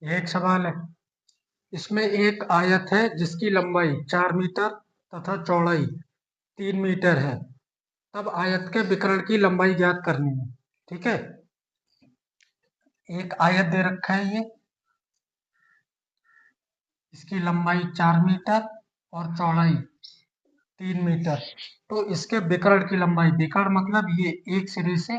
ये एक सवाल है। इसमें एक आयत है जिसकी लंबाई 4 मीटर तथा चौड़ाई 3 मीटर है। तब आयत के विकर्ण की लंबाई ज्ञात करनी है। ठीक है। एक आयत दे रखा है ये, इसकी लंबाई 4 मीटर और चौड़ाई 3 मीटर। तो इसके विकर्ण की लंबाई, विकर्ण मतलब ये एक सिरे से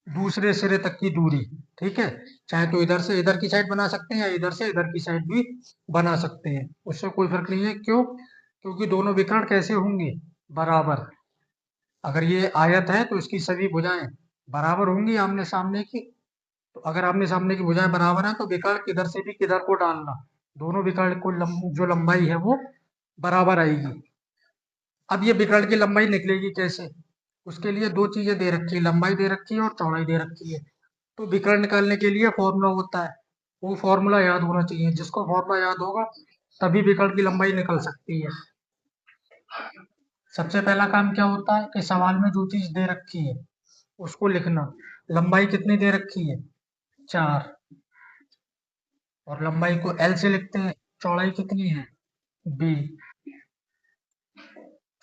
दूसरे सिरे तक की दूरी। ठीक है। चाहे तो इधर से इधर की साइड बना सकते हैं या इधर से इधर की साइड भी बना सकते हैं, उससे कोई फर्क नहीं है। क्यों? क्योंकि दोनों विकर्ण कैसे होंगे? बराबर। अगर ये आयत है तो इसकी सभी भुजाएं बराबर होंगी आमने सामने की। तो अगर आमने सामने की भुजाएं बराबर हैं तो विकर्ण किधर से भी किधर को डालना, दोनों विकर्ण को जो लंबाई है वो बराबर आएगी। अब ये विकर्ण की लंबाई निकलेगी कैसे? उसके लिए दो चीजें दे रखी है, लंबाई दे रखी है और चौड़ाई दे रखी है। तो विकर्ण निकालने के लिए फॉर्मूला होता है, वो फॉर्मूला याद होना चाहिए। जिसको फॉर्मूला याद होगा तभी विकर्ण की लंबाई निकल सकती है। सबसे पहला काम क्या होता है कि सवाल में जो चीज दे रखी है उसको लिखना। लंबाई कितनी दे रखी है? 4। और लंबाई को एल से लिखते हैं। चौड़ाई कितनी है? बी।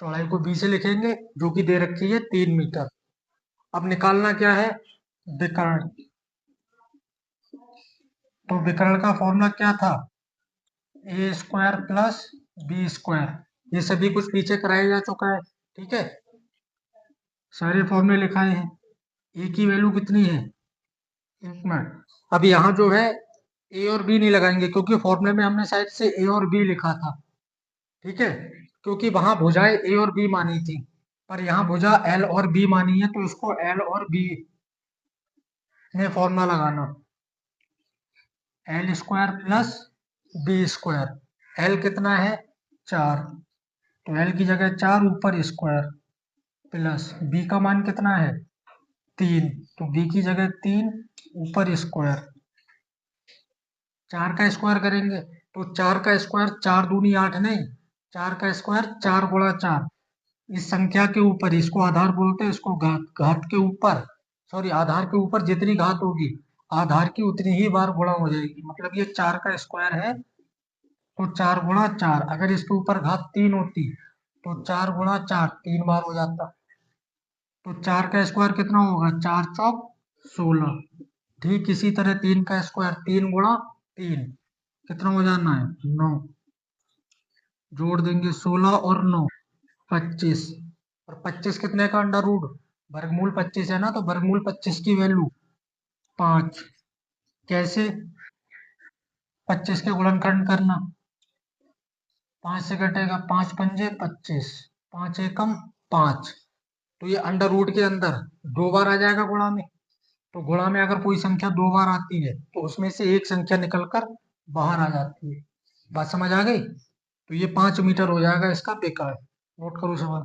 चौड़ाई को बी से लिखेंगे, जो कि दे रखी है 3 मीटर। अब निकालना क्या है? विकर्ण। तो विकर्ण का फॉर्मूला क्या था? ए स्क्वायर प्लस बी स्क्वायर। ये सभी कुछ पीछे कराया जा चुका है। ठीक है। सारे फॉर्मूले लिखाए हैं। ए की वैल्यू कितनी है? एक मिनट। अब यहाँ जो है ए और बी नहीं लगाएंगे, क्योंकि फॉर्मूले में हमने साइड से ए और बी लिखा था। ठीक है। क्योंकि वहां भुजाएं ए और बी मानी थी, पर यहाँ भुजा एल और बी मानी है, तो इसको एल और बी में फॉर्मूला लगाना। L square plus B square. L कितना है? 4। तो एल की जगह 4 ऊपर स्क्वायर, प्लस बी का मान कितना है? 3। तो बी की जगह 3 ऊपर स्क्वायर। 4 का स्क्वायर करेंगे तो 4 का स्क्वायर 4 दूनी 8 नहीं, 4 का स्क्वायर 4 गुणा 4। इस संख्या के ऊपर, इसको आधार बोलते हैं, इसको घात। घात के ऊपर, सॉरी, आधार के ऊपर जितनी घात होगी आधार की उतनी ही बार गुणा हो जाएगी। मतलब ये 4 का स्क्वायर है तो 4 गुणा 4। अगर इसके ऊपर घात 3 होती तो 4 गुणा 4 3 बार हो जाता। तो 4 का स्क्वायर कितना होगा? 4 चौक 16। ठीक इसी तरह 3 का स्क्वायर 3 गुणा 3, कितना हो जाना है? 9। जोड़ देंगे 16 और 9, 25। और 25 कितने का अंडर रूट? वर्गमूल 25 है ना, तो वर्गमूल 25 की वैल्यू 5। कैसे? 25 के गुणनखंड करना। 5 से कटेगा 5 पंजे 25, 5 एकम 5। तो ये अंडर रूट के अंदर 2 बार आ जाएगा गुणा में। तो गुणा में अगर कोई संख्या 2 बार आती है तो उसमें से एक संख्या निकलकर बाहर आ जाती है। बात समझ आ गई? तो ये 5 मीटर हो जाएगा इसका विकर्ण। नोट करो सवाल।